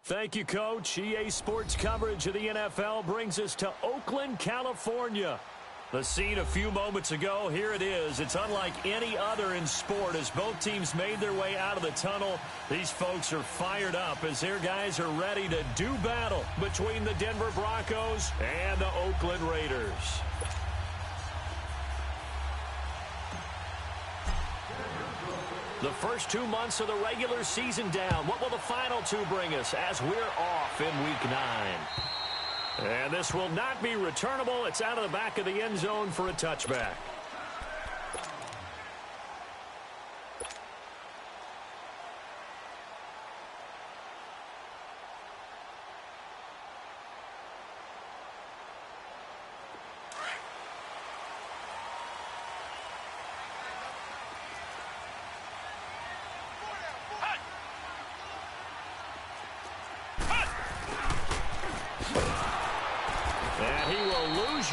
Thank you, Coach. EA Sports coverage of the NFL brings us to Oakland, California. The scene a few moments ago, here it is. It's unlike any other in sport as both teams made their way out of the tunnel. These folks are fired up as their guys are ready to do battle between the Denver Broncos and the Oakland Raiders. The first 2 months of the regular season down. What will the final two bring us as we're off in Week 9? And this will not be returnable. It's out of the back of the end zone for a touchback.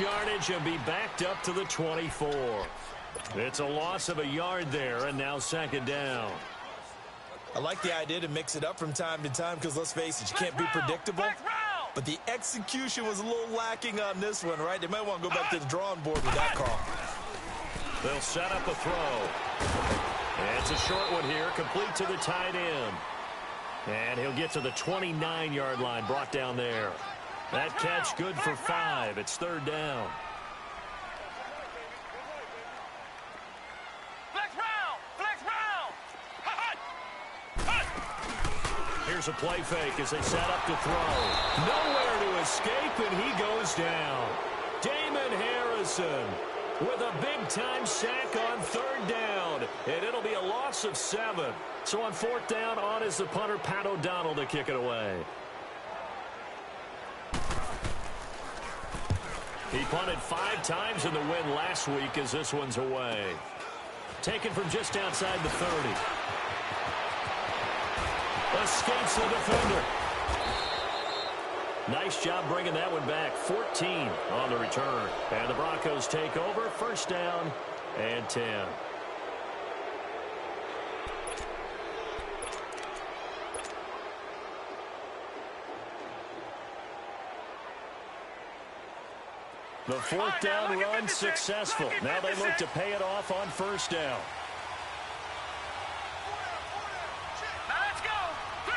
Yardage and be backed up to the 24. It's a loss of a yard there, and now second down. I like the idea to mix it up from time to time because, let's face it, you can't be predictable. But the execution was a little lacking on this one, right? They might want to go back to the drawing board with that call. They'll set up a throw. And it's a short one here, complete to the tight end. And he'll get to the 29-yard line, brought down there. That catch good for 5. It's third down. Here's a play fake as they set up to throw. Nowhere to escape, and he goes down. Damon Harrison with a big-time sack on third down. And it'll be a loss of 7. So on fourth down, on is the punter, Pat O'Donnell, to kick it away. He punted 5 times in the win last week as this one's away. Taken from just outside the 30. Escapes the defender. Nice job bringing that one back. 14 on the return. And the Broncos take over. First down and 10. The fourth down run successful. Now they look to pay it off on first down. Now let's go. 3-19.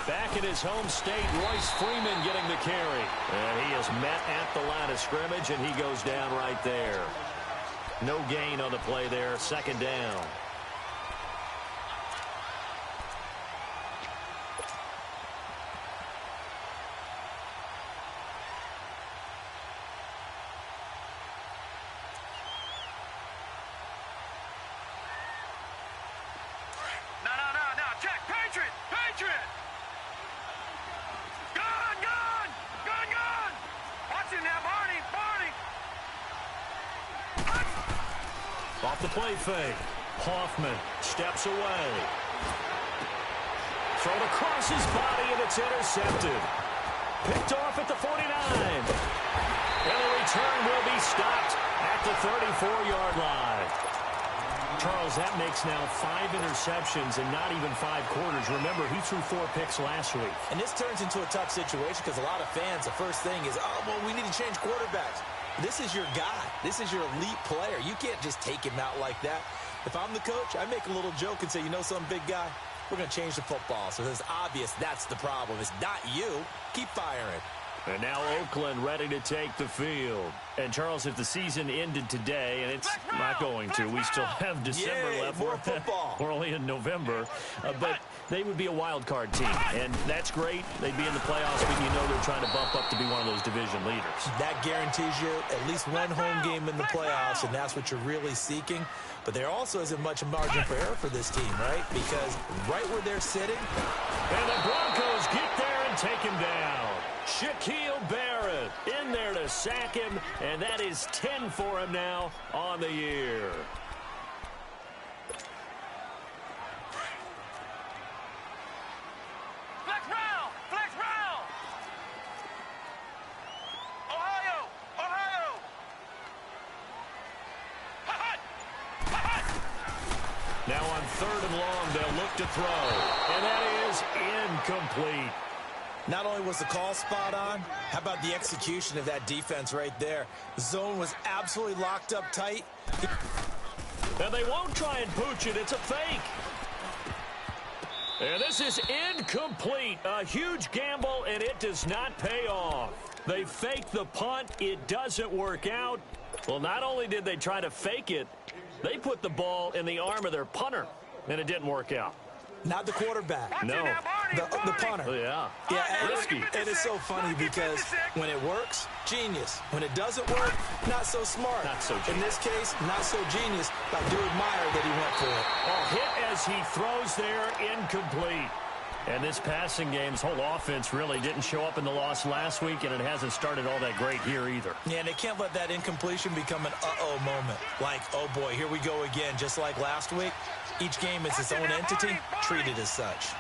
3-19. Back in his home state, Royce Freeman getting the carry. And he is met at the line of scrimmage, and he goes down right there. No gain on the play there. Second down. Off the play fake. Hoffman steps away. Thrown across his body, and it's intercepted. Picked off at the 49. And the return will be stopped at the 34-yard line. Charles, that makes now 5 interceptions in not even 5 quarters. Remember, he threw 4 picks last week. And this turns into a tough situation because a lot of fans, the first thing is, oh, well, we need to change quarterbacks. This is your guy. This is your elite player. You can't just take him out like that. If I'm the coach, I make a little joke and say, you know something, big guy? We're going to change the football. So it's obvious that's the problem. It's not you. Keep firing. And now Oakland ready to take the field. And, Charles, if the season ended today, and it's not going to, we still have December left. More football. We're only in November. But they would be a wild card team, and that's great. They'd be in the playoffs, but you know they're trying to bump up to be one of those division leaders. That guarantees you at least one home game in the playoffs, and that's what you're really seeking. But there also isn't much margin for error for this team, right? Because right where they're sitting. And the Broncos get there and take him down. Shaquille Barrett in there to sack him, and that is 10 for him now on the year. Flex round! Flex round! Ohio! Ohio! Now on 3rd and long, they'll look to throw. And that is incomplete. Not only was the call spot on, how about the execution of that defense right there? The zone was absolutely locked up tight. And they won't try and pooch it. It's a fake. And this is incomplete. A huge gamble, and it does not pay off. They fake the punt. It doesn't work out. Well, not only did they try to fake it, they put the ball in the arm of their punter, and it didn't work out. Not the quarterback. No. The punter. Oh, yeah. Risky. And it's so funny because when it works, genius. When it doesn't work, not so smart. Not so genius. In this case, not so genius, but I do admire that he went for it. Oh, hit as he throws there, incomplete. And this passing game's whole offense really didn't show up in the loss last week, and it hasn't started all that great here either. Yeah, and they can't let that incompletion become an uh-oh moment. Like, oh boy, here we go again, just like last week. Each game is its own entity, treated as such.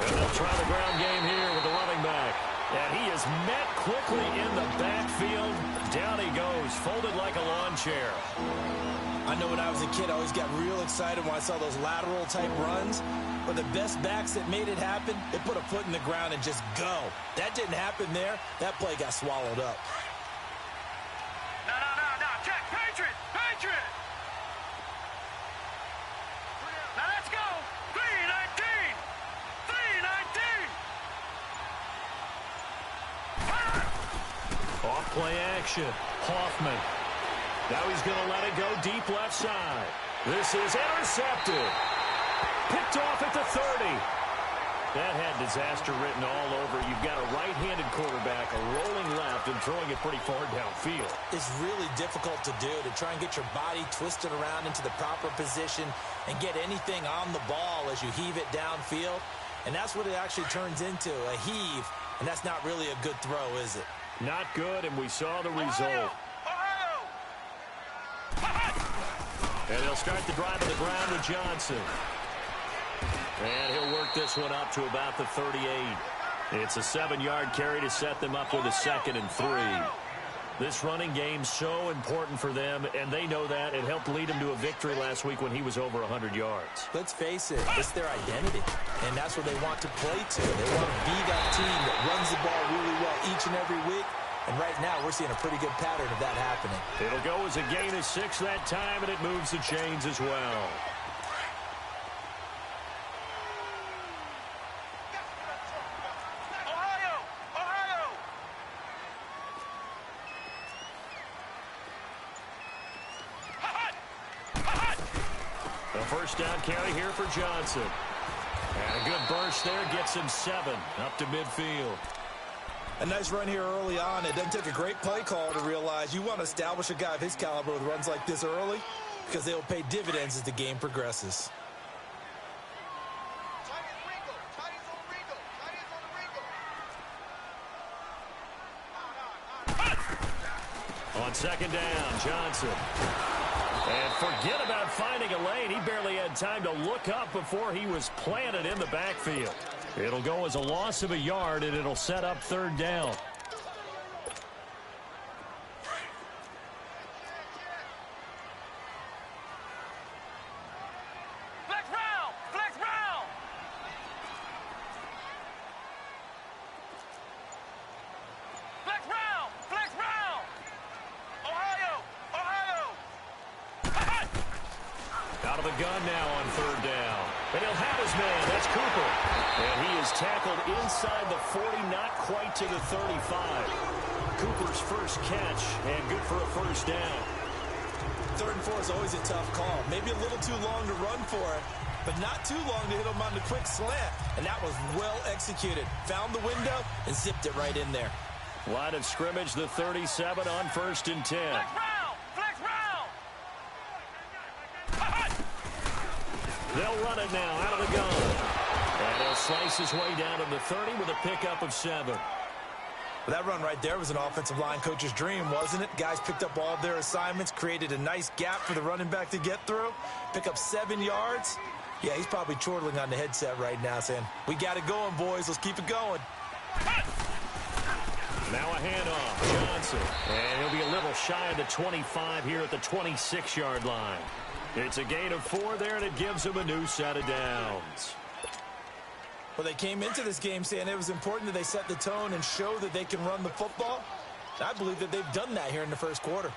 And they'll try the ground game here with the running back. And he is met quickly in the backfield. Down he goes, folded like a lawn chair. I know when I was a kid, I always got real excited when I saw those lateral-type runs. But the best backs that made it happen, they put a foot in the ground and just go. That didn't happen there. That play got swallowed up. No. Check. Patriot. Now let's go. 319. 319. Off play action. Hoffman. Now he's going to let it go deep left side. This is intercepted. Picked off at the 30. That had disaster written all over. You've got a right-handed quarterback, a rolling left, and throwing it pretty far downfield. It's really difficult to do, to try and get your body twisted around into the proper position and get anything on the ball as you heave it downfield. And that's what it actually turns into, a heave. And that's not really a good throw, is it? Not good, and we saw the result. And they'll start the drive on the ground with Johnson. And he'll work this one up to about the 38. It's a 7-yard carry to set them up with a 2nd and 3. This running game's so important for them, and they know that. It helped lead them to a victory last week when he was over 100 yards. Let's face it, it's their identity, and that's what they want to play to. They want to be that team that runs the ball really well each and every week, and right now we're seeing a pretty good pattern of that happening. It'll go as a gain of 6 that time, and it moves the chains as well. First down carry here for Johnson. And a good burst there gets him 7 up to midfield. A nice run here early on. It doesn't take a great play call to realize you want to establish a guy of his caliber with runs like this early because they will pay dividends as the game progresses. On 2nd down, Johnson. And forget about finding a lane. He barely had time to look up before he was planted in the backfield. It'll go as a loss of a yard, and it'll set up 3rd down. Flex round. Ohio. Out of the gun now on 3rd down. And he'll have his man. That's Cooper. And he is tackled inside the 40, not quite to the 35. Cooper's first catch, and good for a 1st down. 3rd and 4 is always a tough call. Maybe a little too long to run for it, but not too long to hit him on the quick slant. And that was well executed. Found the window and zipped it right in there. Line of scrimmage, the 37 on 1st and 10. Flex round. They'll run it now out of the gun. And he'll slice his way down to the 30 with a pickup of 7. Well, that run right there was an offensive line coach's dream, wasn't it? Guys picked up all of their assignments, created a nice gap for the running back to get through, pick up 7 yards. Yeah, he's probably chortling on the headset right now saying, we got it going, boys. Let's keep it going. Now a handoff. Johnson. And he'll be a little shy of the 25 here at the 26-yard line. It's a gain of 4 there, and it gives him a new set of downs. Well, they came into this game saying it was important that they set the tone and show that they can run the football. I believe that they've done that here in the first quarter.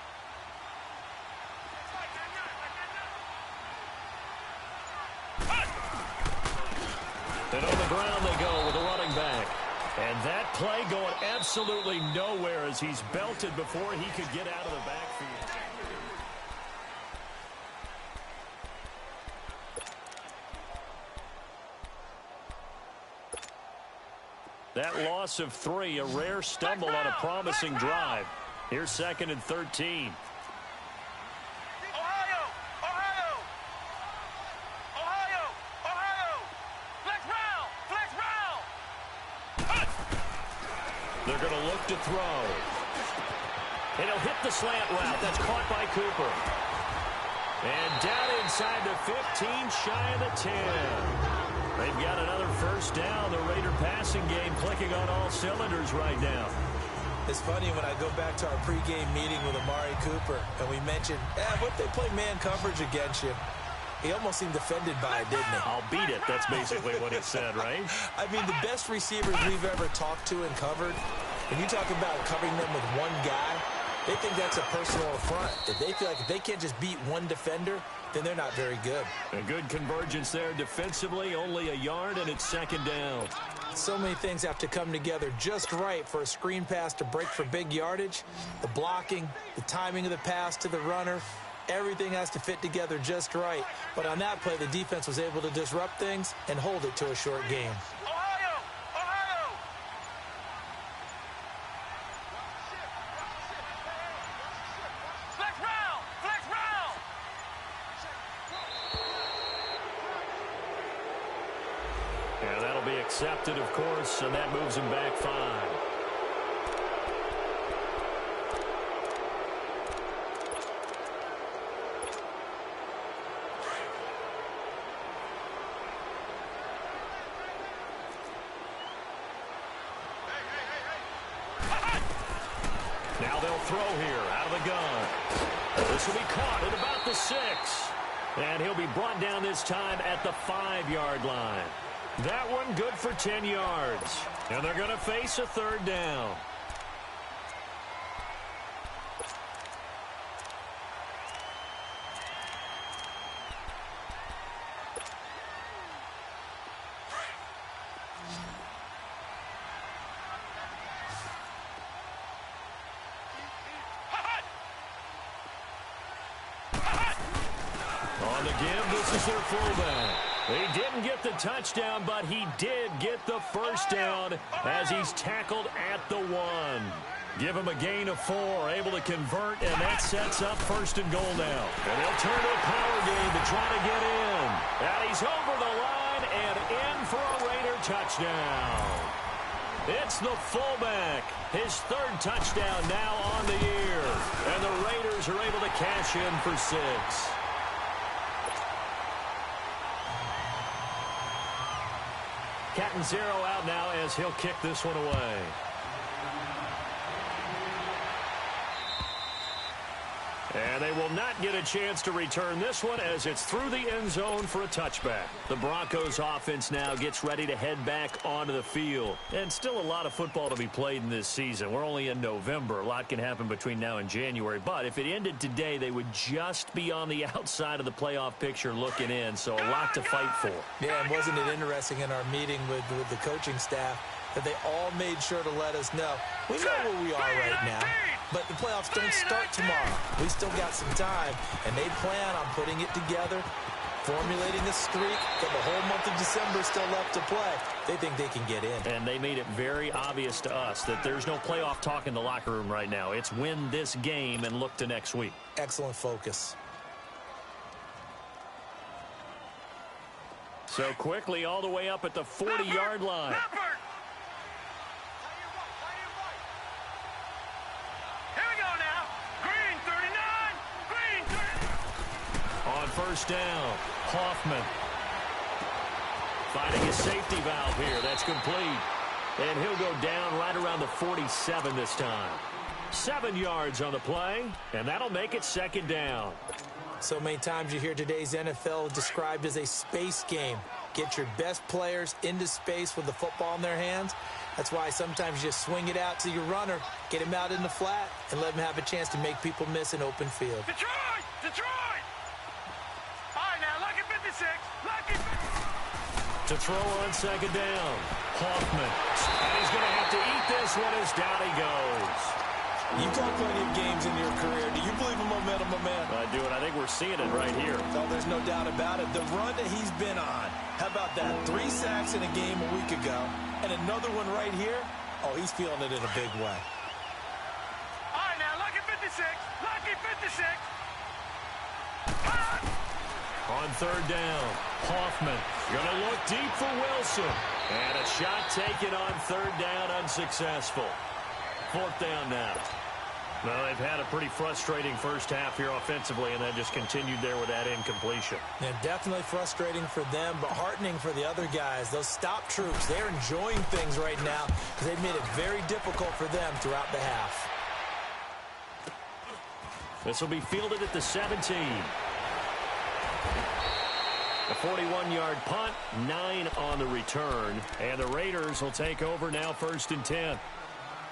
And on the ground they go with a running back. And that play going absolutely nowhere as he's belted before he could get out of the backfield. That loss of 3, a rare stumble on a promising drive. Here's 2nd and 13. They're going to look to throw. And he'll hit the slant route. That's caught by Cooper. And down inside the 15, shy of the 10. They've got another first down. The Raider passing game clicking on all cylinders right now. It's funny when I go back to our pregame meeting with Amari Cooper, and we mentioned, what if they play man coverage against you? He almost seemed offended by it, didn't he? I'll beat it. That's basically what he said, right? I mean, the best receivers we've ever talked to and covered, when you talk about covering them with one guy, they think that's a personal affront. If they feel like if they can't just beat one defender, then they're not very good. A good convergence there defensively, only a yard, and it's 2nd down. So many things have to come together just right for a screen pass to break for big yardage. The blocking, the timing of the pass to the runner, everything has to fit together just right. But on that play, the defense was able to disrupt things and hold it to a short game. Yeah, that'll be accepted, of course, and that moves him back 5. Now they'll throw here out of the gun. This will be caught at about the 6. And he'll be brought down this time at the 5-yard line. That one good for 10 yards. And they're going to face a 3rd down. On the give, this is their fullback. He didn't get the touchdown, but he did get the first down as he's tackled at the 1. Give him a gain of 4, able to convert, and that sets up 1st and goal now. And they'll turn to a power game to try to get in. And he's over the line and in for a Raider touchdown. It's the fullback. His 3rd touchdown now on the year. And the Raiders are able to cash in for 6. Catanzaro out now as he'll kick this one away. And they will not get a chance to return this one as it's through the end zone for a touchback. The Broncos offense now gets ready to head back onto the field. And still a lot of football to be played in this season. We're only in November. A lot can happen between now and January. But if it ended today, they would just be on the outside of the playoff picture looking in. So a lot to fight for. Yeah, and wasn't it interesting in our meeting with the coaching staff that they all made sure to let us know, we know where we are right now, but the playoffs don't start tomorrow. We still got some time, and they plan on putting it together, formulating a streak, got the whole month of December still left to play. They think they can get in. And they made it very obvious to us that there's no playoff talk in the locker room right now. It's win this game and look to next week. Excellent focus. So quickly all the way up at the 40-yard line. On first down, Hoffman finding his safety valve here. That's complete. And he'll go down right around the 47 this time. 7 yards on the play, and that'll make it second down. So many times you hear today's NFL described as a space game. Get your best players into space with the football in their hands. That's why sometimes you just swing it out to your runner, get him out in the flat, and let him have a chance to make people miss an open field. Detroit! Detroit! All right, now, lucky 56. Lucky 56. To throw on second down. Hoffman. And he's going to have to eat this one as down he goes. You've called plenty of games in your career. Do you believe in momentum, my man? I do, and I think we're seeing it right here. Oh, there's no doubt about it. The run that he's been on. How about that? 3 sacks in a game a week ago. And another one right here. Oh, he's feeling it in a big way. All right, now, lucky 56. Lucky 56. On third down, Hoffman going to look deep for Wilson. And a shot taken on third down, unsuccessful. Fourth down now. Well, they've had a pretty frustrating first half here offensively, and then just continued there with that incompletion. Yeah, definitely frustrating for them, but heartening for the other guys. Those stop troops, they're enjoying things right now because they've made it very difficult for them throughout the half. This will be fielded at the 17. A 41-yard punt, 9 on the return, and the Raiders will take over now, 1st and 10.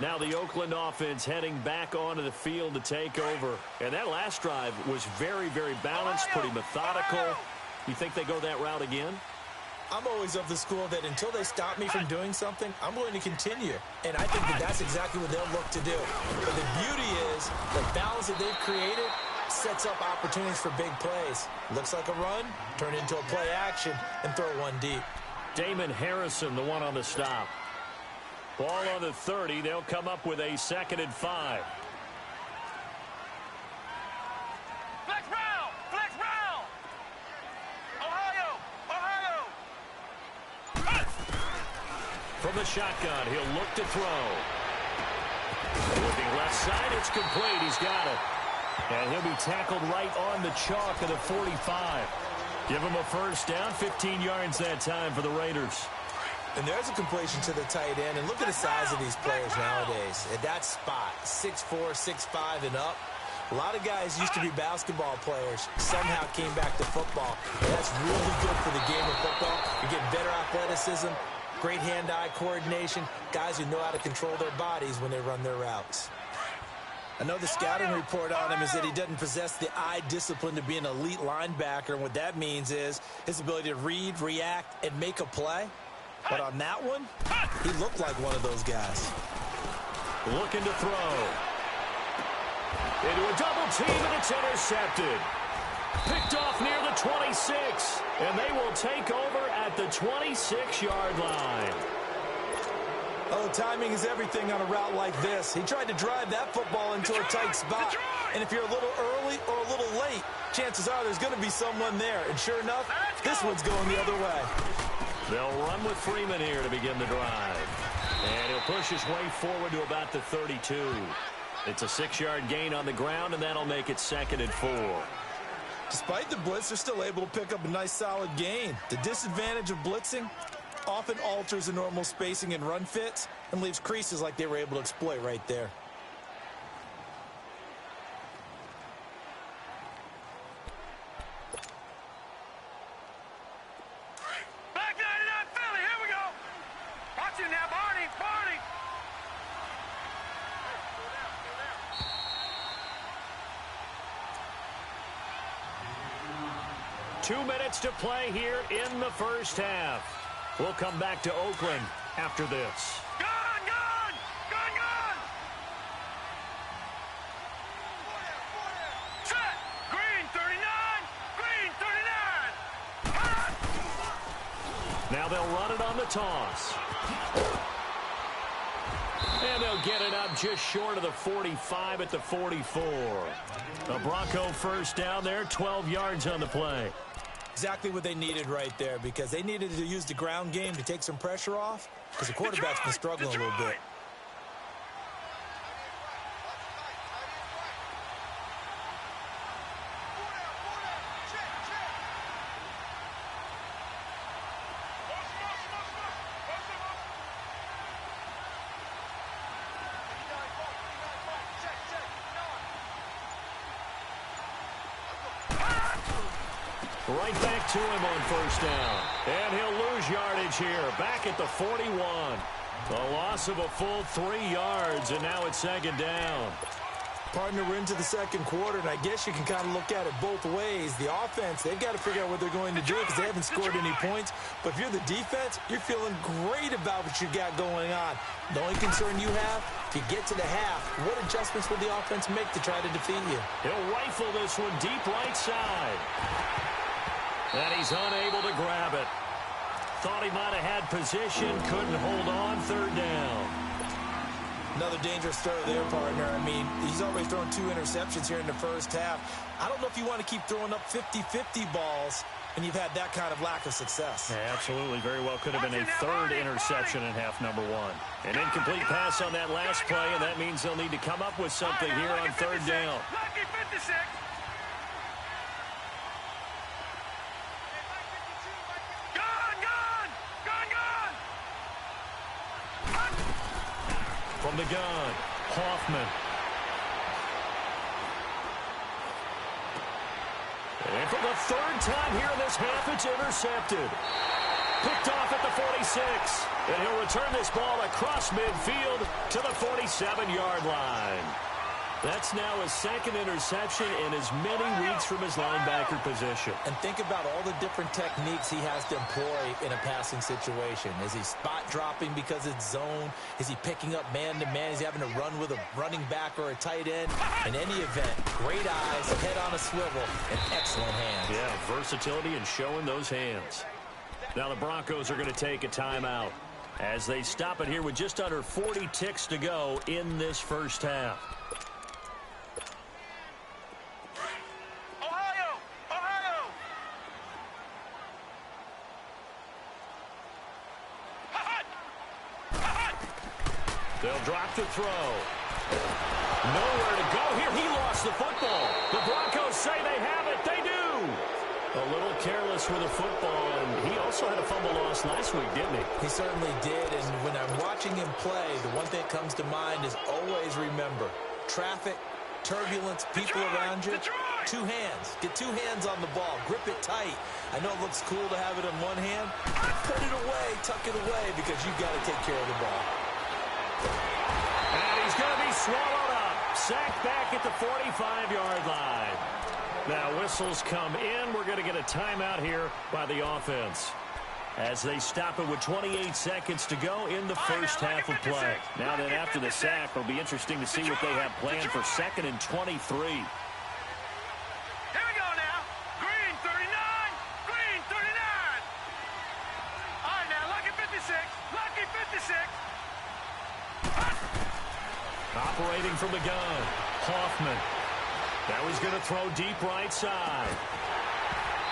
Now the Oakland offense heading back onto the field to take over. And that last drive was very, very balanced, pretty methodical. You think they go that route again? I'm always of the school that until they stop me from doing something, I'm going to continue. And I think that that's exactly what they'll look to do. But the beauty is the balance that they've created sets up opportunities for big plays. Looks like a run, turn into a play action, and throw one deep. Damon Harrison, the one on the stop. Ball on the 30. They'll come up with a 2nd and 5. Flex round! Flex round! Ohio! Ohio! From the shotgun, he'll look to throw. Looking left side, it's complete. He's got it. And he'll be tackled right on the chalk of the 45. Give him a first down, 15 yards that time for the Raiders. And there's a completion to the tight end. And look at the size of these players nowadays. At that spot, 6'4", 6'5", and up. A lot of guys used to be basketball players, somehow came back to football. And that's really good for the game of football. You get better athleticism, great hand-eye coordination, guys who know how to control their bodies when they run their routes. I know the scouting report on him is that he doesn't possess the eye discipline to be an elite linebacker. And what that means is his ability to read, react, and make a play. But on that one, he looked like one of those guys. Looking to throw. Into a double team, and it's intercepted. Picked off near the 26. And they will take over at the 26-yard line. Oh, timing is everything on a route like this. He tried to drive that football into a tight spot. And if you're a little early or a little late, chances are there's going to be someone there. And sure enough, this one's going the other way. They'll run with Freeman here to begin the drive. And he'll push his way forward to about the 32. It's a 6-yard gain on the ground, and that'll make it 2nd and 4. Despite the blitz, they're still able to pick up a nice solid gain. The disadvantage of blitzing often alters the normal spacing and run fits and leaves creases like they were able to exploit right there. Back 99 Philly, here we go. Watch it now, Barney, Barney. 2 minutes to play here in the first half. We'll come back to Oakland after this. Gun, gun, gun, gun. Set. Green 39, green 39. Hot. Now they'll run it on the toss. And they'll get it up just short of the 45 at the 44. A Bronco first down there, 12 yards on the play. Exactly what they needed right there, because they needed to use the ground game to take some pressure off, because the quarterback's been struggling a little bit. Right back to him on first down. And he'll lose yardage here. Back at the 41. A loss of a full 3 yards, and now it's second down. Partner, we're into the second quarter, and I guess you can kind of look at it both ways. The offense, they've got to figure out what they're going to do because they haven't scored any points. But if you're the defense, you're feeling great about what you got going on. The only concern you have, if you get to the half, what adjustments will the offense make to try to defeat you? He'll rifle this one deep right side. And he's unable to grab it. Thought he might have had position, couldn't hold on, third down. Another dangerous throw there, partner. I mean, he's already thrown 2 interceptions here in the first half. I don't know if you want to keep throwing up 50-50 balls when you've had that kind of lack of success. Yeah, absolutely. Very well could have been a third interception in half number 1. An incomplete pass on that last play, and that means they'll need to come up with something here on third down. Lucky 56. From the gun, Hoffman. And for the third time here in this half, it's intercepted. Picked off at the 46. And he'll return this ball across midfield to the 47-yard line. That's now his second interception in as many weeks from his linebacker position. And think about all the different techniques he has to employ in a passing situation. Is he spot dropping because it's zone? Is he picking up man-to-man? Is he having to run with a running back or a tight end? In any event, great eyes, head on a swivel, and excellent hands. Yeah, versatility and showing those hands. Now the Broncos are going to take a timeout as they stop it here with just under 40 ticks to go in this first half. They'll drop the throw. Nowhere to go here. He lost the football. The Broncos say they have it. They do. A little careless with the football, and he also had a fumble loss last week, didn't he? He certainly did, and when I'm watching him play, the one thing that comes to mind is always remember, traffic, turbulence, people around you, 2 hands. Get 2 hands on the ball. Grip it tight. I know it looks cool to have it in one hand. Put it away, tuck it away, because you've got to take care of the ball. And he's going to be swallowed up. Sacked back at the 45-yard line. Now whistles come in. We're going to get a timeout here by the offense as they stop it with 28 seconds to go in the first half of play. Now then, after the sack, it'll be interesting to see what they have planned for 2nd and 23. Here we go now. Green 39. Green 39. All right, now, lucky 56. Lucky 56. Operating from the gun, Hoffman. Now he's going to throw deep right side.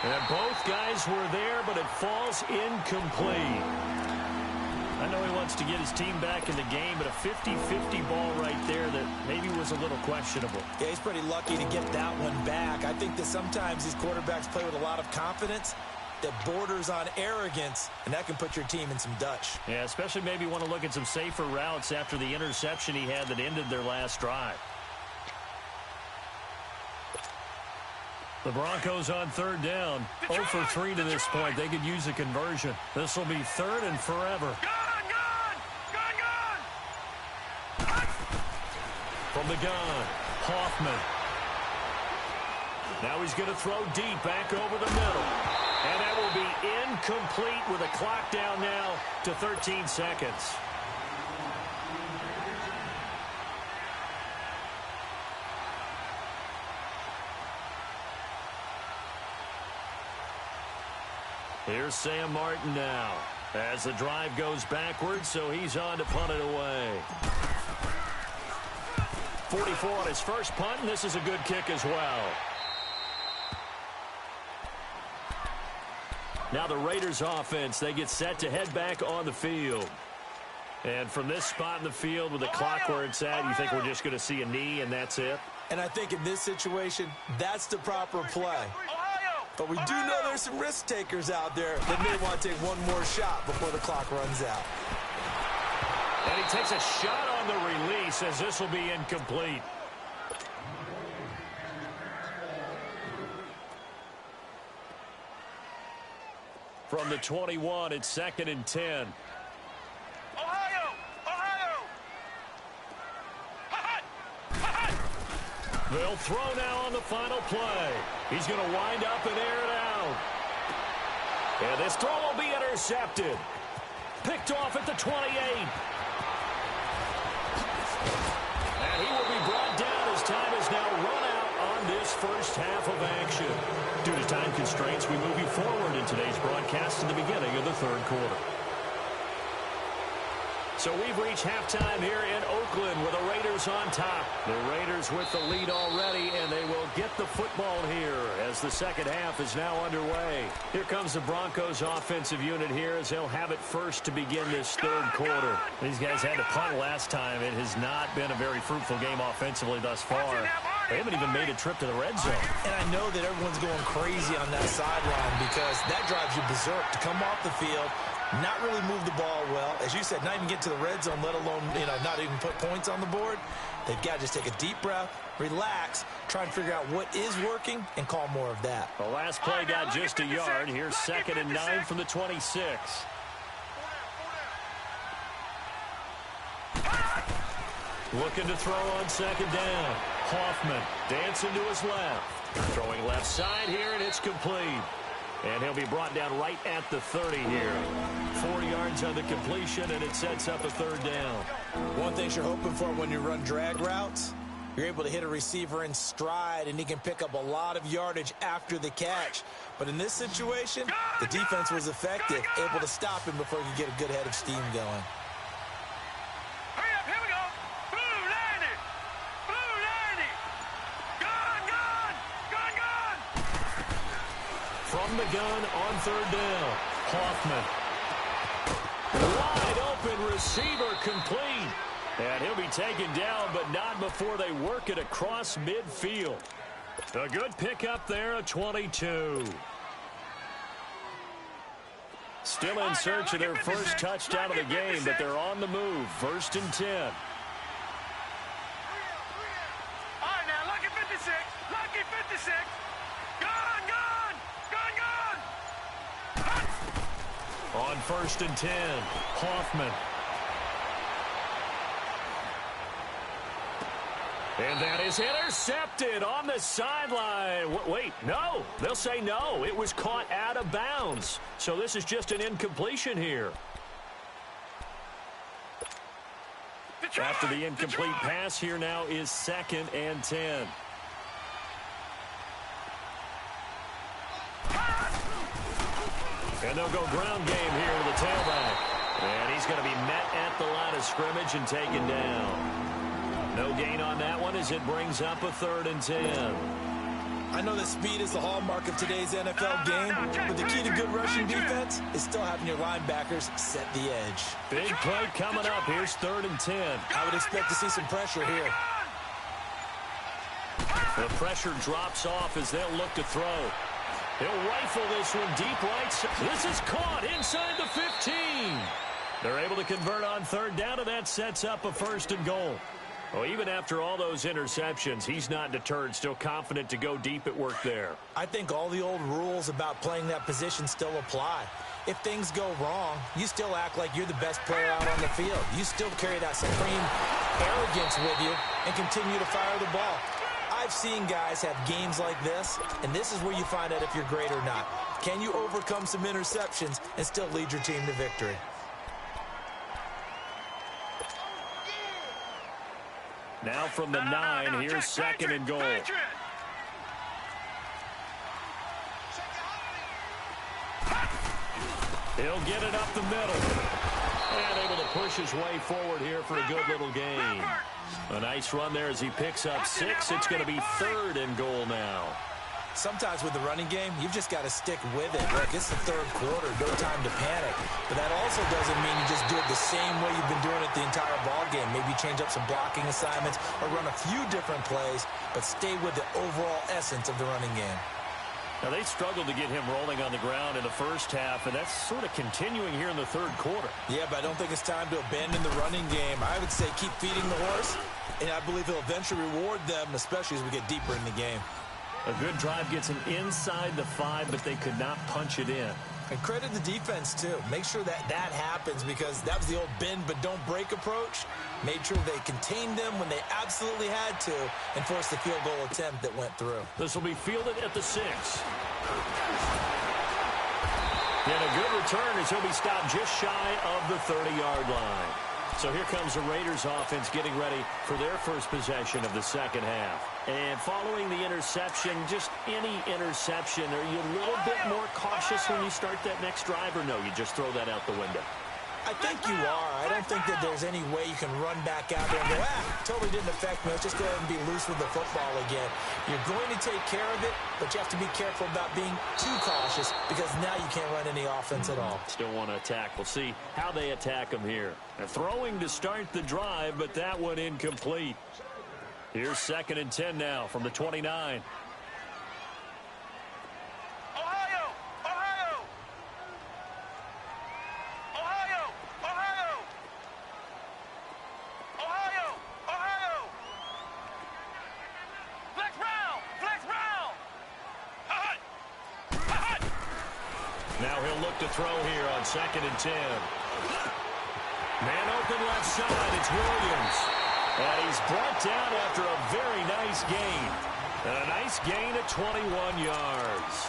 And both guys were there, but it falls incomplete. I know he wants to get his team back in the game, but a 50-50 ball right there that maybe was a little questionable. Yeah, he's pretty lucky to get that one back. I think that sometimes these quarterbacks play with a lot of confidence that borders on arrogance, and that can put your team in some Dutch. Yeah, especially maybe want to look at some safer routes after the interception he had that ended their last drive. The Broncos on third down, 0 for 3 to this point. They could use a conversion. This will be 3rd and forever. From the gun, Hoffman. Now he's going to throw deep back over the middle. And that will be incomplete with a clock down now to 13 seconds. Here's Sam Martin now as the drive goes backwards, so he's on to punt it away. 44 on his first punt, and this is a good kick as well. Now the Raiders offense, they get set to head back on the field. And from this spot in the field with the clock where it's at, you think we're just going to see a knee and that's it? And I think in this situation, that's the proper play. But we do know there's some risk takers out there that may want to take one more shot before the clock runs out. And he takes a shot on the release as this will be incomplete. From the 21, it's 2nd and 10. Ohio! Ohio! They'll throw now on the final play. He's going to wind up and air it out. And this throw will be intercepted. Picked off at the 28. And he will be brought down as time is now run out on this first half of action. Due to time constraints, we move you forward in today's broadcast to the beginning of the third quarter. So we've reached halftime here in Oakland with the Raiders on top. The Raiders with the lead already, and they will get the football here as the second half is now underway. Here comes the Broncos offensive unit here as they'll have it first to begin this third quarter. These guys had to punt last time. It has not been a very fruitful game offensively thus far. They haven't even made a trip to the red zone. And I know that everyone's going crazy on that sideline because that drives you berserk to come off the field, not really move the ball well. As you said, not even get to the red zone, let alone, not even put points on the board. They've got to just take a deep breath, relax, try and figure out what is working, and call more of that. The last play got just a yard. Here's 2nd and 9 from the 26. Looking to throw on 2nd down. Hoffman dancing to his left. Throwing left side here, and it's complete. And he'll be brought down right at the 30 here. 4 yards on the completion, and it sets up a 3rd down. One thing you're hoping for when you run drag routes, you're able to hit a receiver in stride, and he can pick up a lot of yardage after the catch. But in this situation, the defense was effective, able to stop him before he could get a good head of steam going. Hurry up, here we go. Blue 90. Blue 90. Gun, gun. Gun, gun. From the gun on 3rd down. Hoffman. Wide open receiver complete. And he'll be taken down, but not before they work it across midfield. A good pickup there, a 22. Still in search of their first touchdown of the game, but they're on the move. 1st and 10. All right, now, lucky 56. Lucky 56. Gun, gun. Gun, gun. On 1st and 10, Hoffman. And that is intercepted on the sideline. Wait, no. They'll say no. It was caught out of bounds. So this is just an incompletion here. After the incomplete pass, here now is 2nd and 10. And they'll go ground game here to the tailback. And he's going to be met at the line of scrimmage and taken down. No gain on that one as it brings up a 3rd and 10. I know that speed is the hallmark of today's NFL game, but the key to good rushing defense is still having your linebackers set the edge. Big play coming up. Here's 3rd and 10. I would expect to see some pressure here. The pressure drops off as they'll look to throw. He'll rifle this one deep right. This is caught inside the 15. They're able to convert on 3rd down, and that sets up a 1st and goal. Well, even after all those interceptions, he's not deterred, still confident to go deep at work there. I think all the old rules about playing that position still apply. If things go wrong, you still act like you're the best player out on the field. You still carry that supreme arrogance with you and continue to fire the ball. I've seen guys have games like this, and this is where you find out if you're great or not. Can you overcome some interceptions and still lead your team to victory? Now from the 9, here's 2nd and goal. He'll get it up the middle. And able to push his way forward here for a good little gain. A nice run there as he picks up 6. It's going to be 3rd and goal now. Sometimes with the running game, you've just got to stick with it. Look, it's the 3rd quarter, no time to panic. But that also doesn't mean you just do it the same way you've been doing it the entire ball game. Maybe change up some blocking assignments or run a few different plays, but stay with the overall essence of the running game. Now, they struggled to get him rolling on the ground in the first half, and that's sort of continuing here in the 3rd quarter. Yeah, but I don't think it's time to abandon the running game. I would say keep feeding the horse, and I believe he'll eventually reward them, especially as we get deeper in the game. A good drive gets him inside the 5, but they could not punch it in. And credit the defense, too. Make sure that that happens because that was the old bend but don't break approach. Made sure they contained them when they absolutely had to and forced the field goal attempt that went through. This will be fielded at the 6. And a good return as he'll be stopped just shy of the 30-yard line. So here comes the Raiders offense getting ready for their first possession of the second half. And following the interception, just any interception, are you a little bit more cautious when you start that next drive, or no, you just throw that out the window? I think you are. I don't think that there's any way you can run back out there and go, totally didn't affect me. Let's just go ahead and be loose with the football again. You're going to take care of it, but you have to be careful about being too cautious because now you can't run any offense at all. Still want to attack. We'll see how they attack them here. They're throwing to start the drive, but that one incomplete. Here's 2nd and 10 now from the 29. Now he'll look to throw here on 2nd and 10. Man open left side, it's Williams. And he's brought down after a very nice gain. And a nice gain at 21 yards.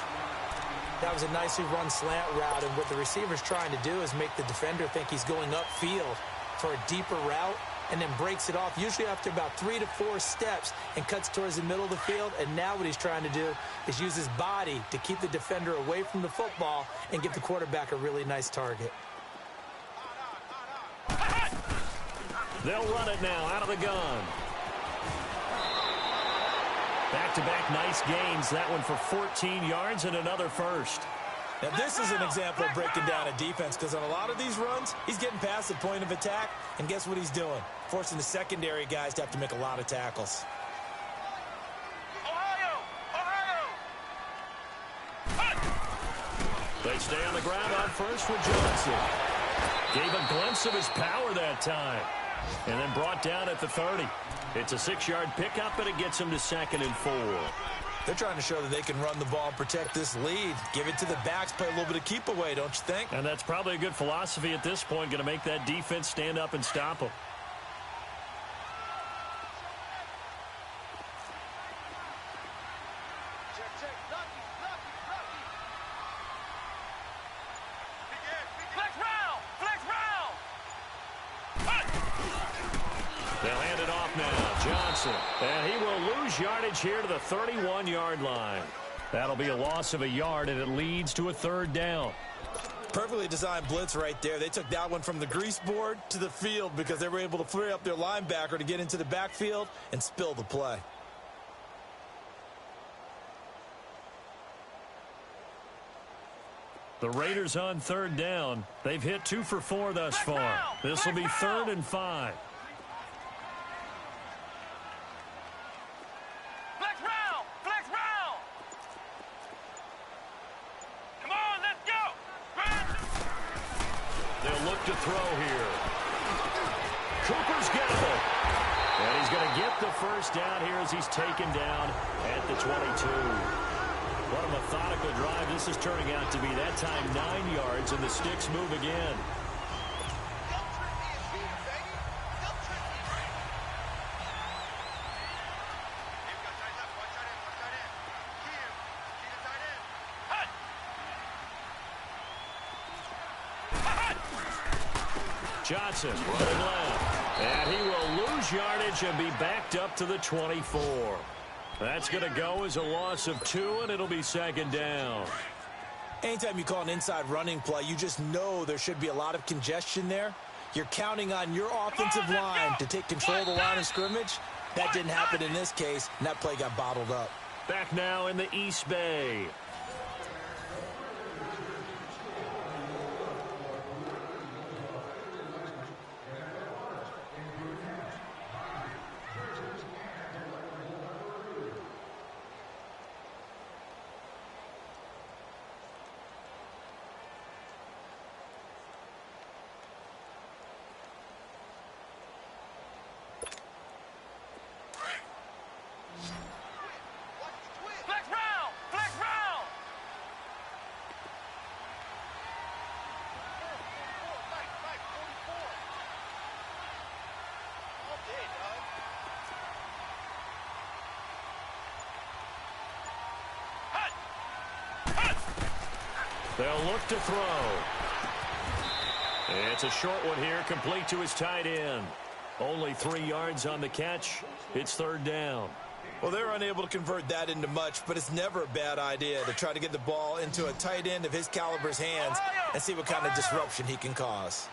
That was a nicely run slant route, and what the receiver's trying to do is make the defender think he's going upfield for a deeper route and then breaks it off, usually after about 3 to 4 steps, and cuts towards the middle of the field. And now what he's trying to do is use his body to keep the defender away from the football and give the quarterback a really nice target. They'll run it now out of the gun. Back-to-back nice gains. That one for 14 yards and another first. Now, this is an example of breaking down a defense because on a lot of these runs, he's getting past the point of attack, and guess what he's doing? Forcing the secondary guys to have to make a lot of tackles. They stay on the ground on first with Johnson. Gave a glimpse of his power that time. And then brought down at the 30. It's a 6-yard pickup, and it gets him to 2nd and 4. They're trying to show that they can run the ball and protect this lead. Give it to the backs, play a little bit of keep away, don't you think? And that's probably a good philosophy at this point, going to make that defense stand up and stop them. They'll hand it off now. Johnson. And he will lose yardage here to the 31-yard line. That'll be a loss of a yard, and it leads to a 3rd down. Perfectly designed blitz right there. They took that one from the grease board to the field because they were able to free up their linebacker to get into the backfield and spill the play. The Raiders on 3rd down. They've hit 2 for 4 thus far. This will be 3rd and 5. To throw here. Cooper's got it. And he's going to get the first down here as he's taken down at the 22. What a methodical drive this is turning out to be. That time 9 yards, and the sticks move again. Johnson running left. And he will lose yardage and be backed up to the 24. That's going to go as a loss of 2, and it'll be 2nd down. Anytime you call an inside running play, you just know there should be a lot of congestion there. You're counting on your offensive line to take control of the line of scrimmage. That didn't happen in this case, and that play got bottled up. Back now in the East Bay. They'll look to throw. It's a short one here, complete to his tight end. Only 3 yards on the catch. It's third down. Well, they're unable to convert that into much, but it's never a bad idea to try to get the ball into a tight end of his caliber's hands and see what kind of disruption he can cause.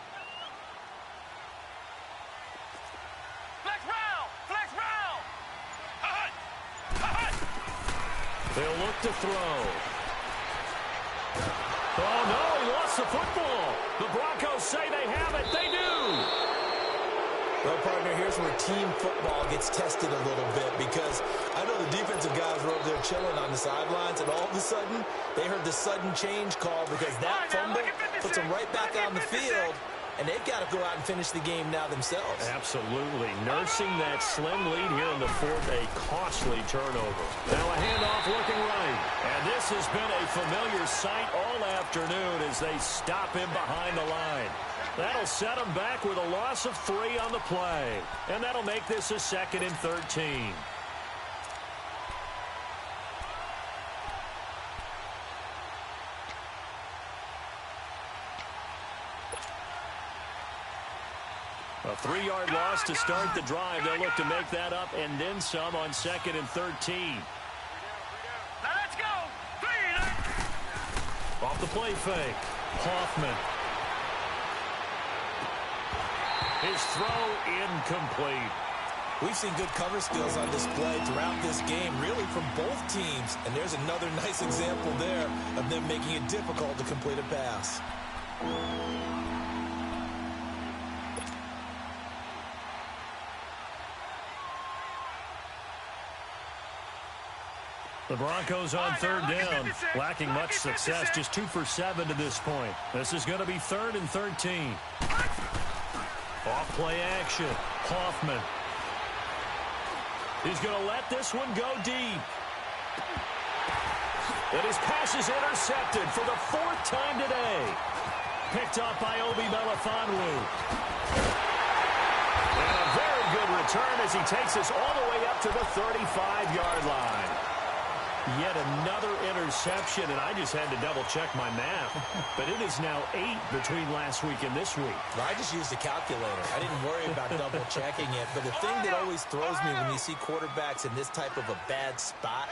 Flex round! Flex round! They'll look to throw. Oh, no, he lost the football. The Broncos say they have it. They do. Well, partner, here's where team football gets tested a little bit because I know the defensive guys were over there chilling on the sidelines, and all of a sudden, they heard the sudden change call because that fumble puts them right back on the field, and they've got to go out and finish the game now themselves. Absolutely. Nursing that slim lead here in the fourth, a costly turnover. Now a handoff looking right. And this has been a familiar sight all afternoon as they stop him behind the line. That'll set him back with a loss of 3 on the play. And that'll make this a 2nd and 13. A 3-yard loss to start the drive. They'll look to make that up and then some on 2nd and 13. Now let's go! Off the play fake. Hoffman. His throw incomplete. We've seen good cover skills on display throughout this game, really from both teams. And there's another nice example there of them making it difficult to complete a pass. The Broncos on third down, lacking much success, just 2 for 7 to this point. This is going to be 3rd and 13. Off play action, Hoffman. He's going to let this one go deep. And his pass is intercepted for the 4th time today. Picked up by Obi Melifonwu. And a very good return as he takes us all the way up to the 35-yard line. Yet another interception, and I just had to double-check my math. But it is now 8 between last week and this week. Well, I just used a calculator. I didn't worry about double-checking it. But the thing that always throws me when you see quarterbacks in this type of a bad spot,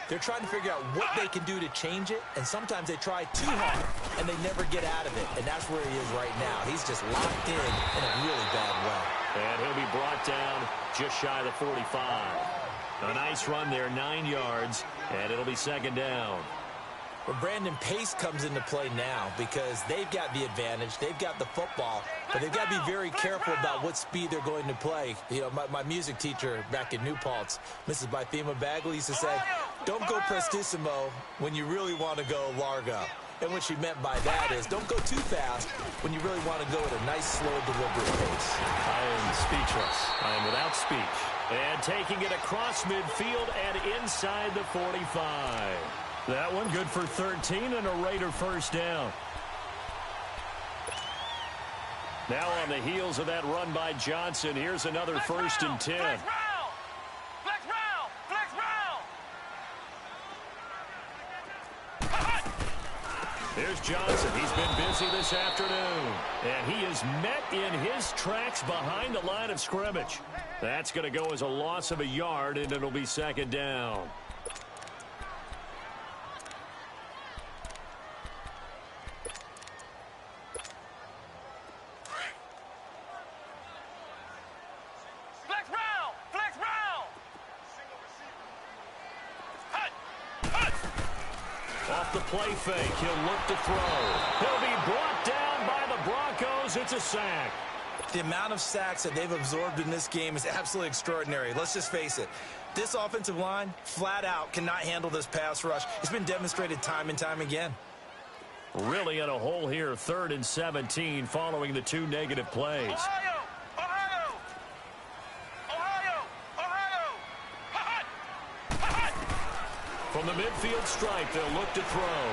they're trying to figure out what they can do to change it, and sometimes they try too hard, and they never get out of it. And that's where he is right now. He's just locked in a really bad way. And he'll be brought down just shy of the 45. A nice run there, 9 yards, and it'll be 2nd down. Well, Brandon, pace comes into play now because they've got the advantage. They've got the football, but they've got to be very careful about what speed they're going to play. You know, my music teacher back in New Paltz, Mrs. Bythema Bagley, used to say, don't go prestissimo when you really want to go largo. And what she meant by that is don't go too fast when you really want to go at a nice, slow, deliberate pace. I am speechless. I am without speech. And taking it across midfield and inside the 45. That one good for 13 and a Raider first down. Now on the heels of that run by Johnson, here's another 1st and 10. Flex round! Flex round! Flex round! There's Johnson. He's been busy this afternoon. And he is met in his tracks behind the line of scrimmage. That's going to go as a loss of a yard, and it'll be 2nd down. Flex round! Flex round! Off the play fake, he'll look to throw. He'll be brought down by the Broncos. It's a sack. The amount of sacks that they've absorbed in this game is absolutely extraordinary. Let's just face it. This offensive line, flat out, cannot handle this pass rush. It's been demonstrated time and time again. Really in a hole here, 3rd and 17 following the 2 negative plays. Ohio! Ohio! Ohio! Ohio! From the midfield stripe, they'll look to throw.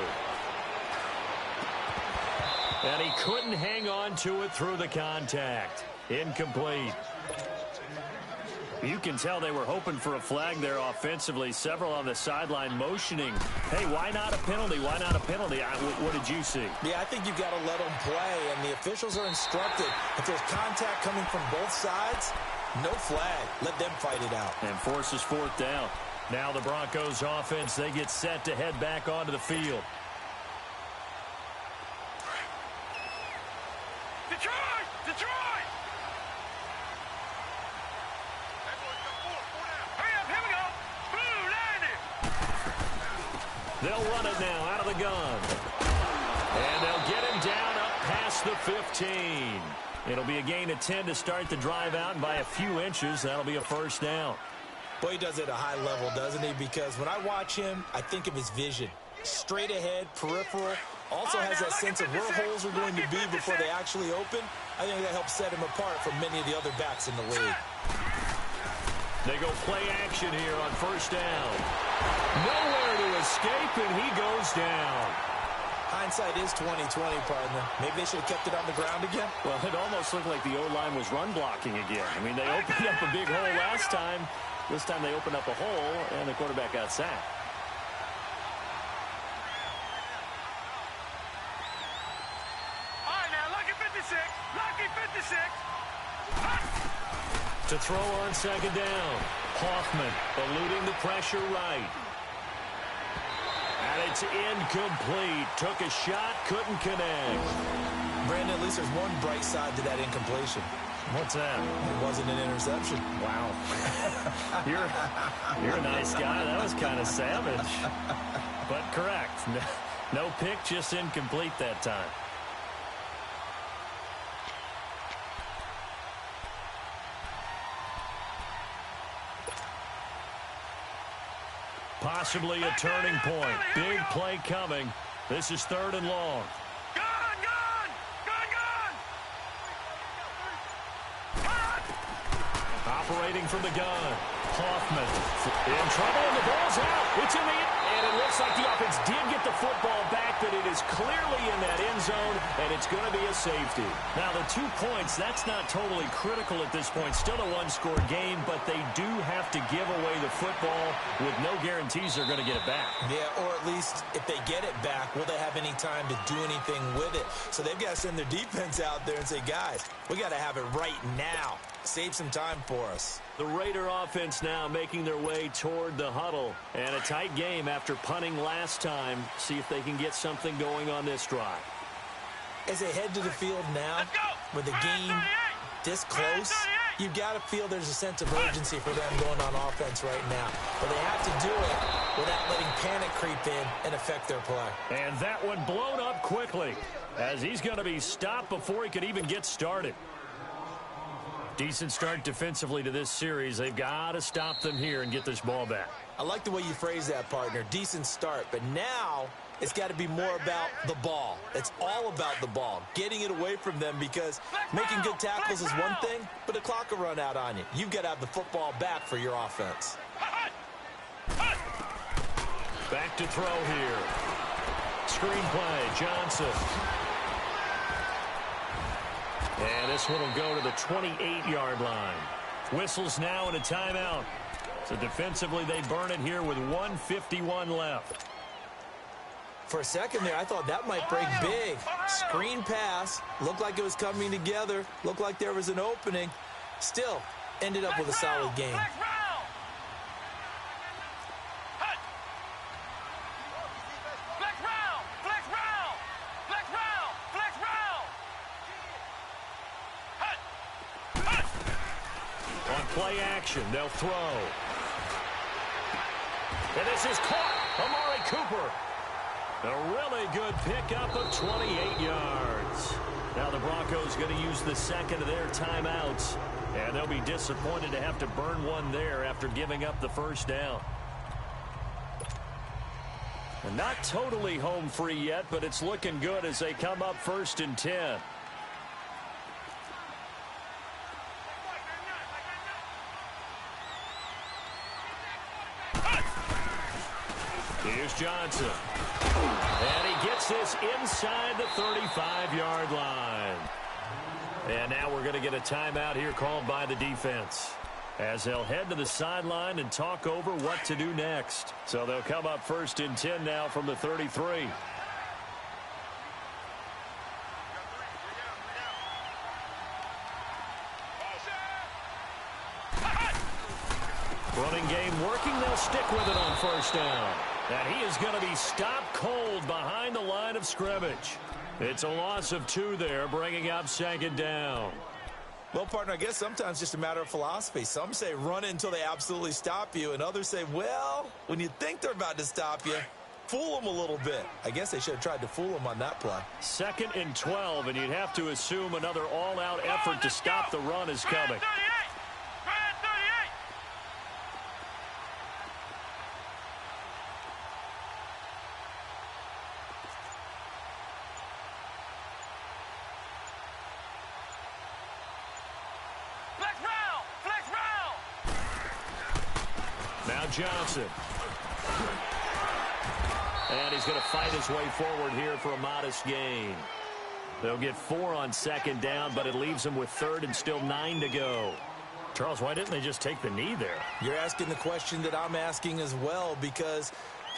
And he couldn't hang on to it through the contact. Incomplete. You can tell they were hoping for a flag there offensively. Several on the sideline motioning, hey, why not a penalty? Why not a penalty? What did you see? Yeah, I think you've got to let them play, and the officials are instructed. If there's contact coming from both sides, no flag. Let them fight it out. And forces fourth down. Now the Broncos offense, they get set to head back onto the field. Detroit! Detroit! Hurry up, here we go! Blue, line it! They'll run it now out of the gun. And they'll get him down up past the 15. It'll be a gain of 10 to start the drive out, and by a few inches, that'll be a first down. Boy, he does it at a high level, doesn't he? Because when I watch him, I think of his vision. Straight ahead, peripheral. Also has that sense of where holes are going to be before they actually open. I think that helps set him apart from many of the other backs in the league. They go play action here on first down. Nowhere to escape, and he goes down. Hindsight is 20/20, partner. Maybe they should have kept it on the ground again. Well, it almost looked like the O-line was run blocking again. I mean, they opened up a big hole last time. This time they opened up a hole, and the quarterback got sacked. All right, now, lucky 56. Lucky 56. To throw on second down. Hoffman eluding the pressure right. And it's incomplete. Took a shot, couldn't connect. Brandon, at least there's one bright side to that incompletion. What's that? It wasn't an interception. Wow. You're a nice guy. That was kind of savage. But correct. No pick, just incomplete that time. Possibly a turning point. Big play coming. This is third and long. Gone, gone! Gone, gone! Operating from the gun. Hoffman in trouble, and the ball's out. It's in the end, and it looks like the offense did get the football back, but it is clearly in that end zone, and it's going to be a safety. Now, the 2 points, that's not totally critical at this point. Still a one-score game, but they do have to give away the football with no guarantees they're going to get it back. Yeah, or at least if they get it back, will they have any time to do anything with it? So they've got to send their defense out there and say, guys, we got to have it right now. Save some time for us. The Raider offense now making their way toward the huddle. And a tight game after punting last time. See if they can get something going on this drive. As they head to the field now, with the game this close, you've got to feel there's a sense of urgency for them going on offense right now. But they have to do it without letting panic creep in and affect their play. And that one blown up quickly as he's going to be stopped before he could even get started. Decent start defensively to this series. They've got to stop them here and get this ball back. I like the way you phrase that, partner. Decent start. But now it's got to be more about the ball. It's all about the ball. Getting it away from them, because making good tackles is one thing, but the clock will run out on you. You've got to have the football back for your offense. Back to throw here. Screen play, Johnson. And this one will go to the 28-yard line. Whistles now and a timeout. So defensively, they burn it here with 1:51 left. For a second there, I thought that might break big. Screen pass. Looked like it was coming together. Looked like there was an opening. Still, ended up with a solid game. Play action. They'll throw. And this is caught. Amari Cooper. A really good pickup of 28 yards. Now the Broncos going to use the second of their timeouts. And they'll be disappointed to have to burn one there after giving up the first down. And not totally home free yet, but it's looking good as they come up 1st and 10. Here's Johnson. And he gets this inside the 35-yard line. And now we're going to get a timeout here called by the defense. as they'll head to the sideline and talk over what to do next. So they'll come up 1st and 10 now from the 33. Running game working. They'll stick with it on 1st down. And he is going to be stopped cold behind the line of scrimmage. It's a loss of 2 there, bringing up 2nd down. Well, partner, I guess sometimes just a matter of philosophy. Some say run until they absolutely stop you, and others say, well, when you think they're about to stop you, fool them a little bit. I guess they should have tried to fool them on that play. 2nd and 12, and you'd have to assume another all-out effort to stop the run is coming. Now Johnson. And he's going to fight his way forward here for a modest gain. They'll get 4 on 2nd down, but it leaves them with 3rd and still 9 to go. Charles, why didn't they just take the knee there? You're asking the question that I'm asking as well, because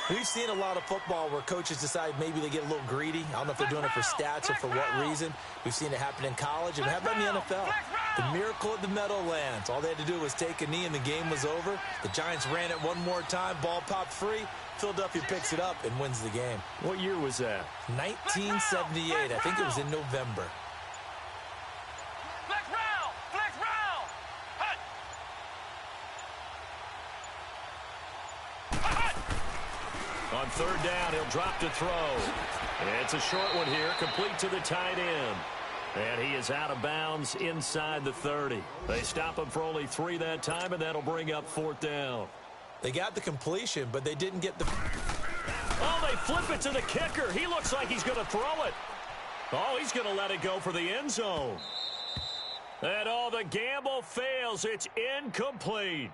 we've seen a lot of football where coaches decide maybe they get a little greedy. I don't know if they're doing it for stats or for what reason. We've seen it happen in college, and it happened in the NFL. The miracle at the Meadowlands. All they had to do was take a knee, and the game was over. The Giants ran it one more time. Ball popped free. Philadelphia picks it up and wins the game. What year was that? 1978. I think it was in November. On 3rd down, he'll drop to throw. It's a short one here, complete to the tight end. And he is out of bounds inside the 30. They stop him for only 3 that time, and that'll bring up 4th down. They got the completion, but they didn't get the... Oh, they flip it to the kicker. He looks like he's going to throw it. Oh, he's going to let it go for the end zone. And oh, the gamble fails. It's incomplete.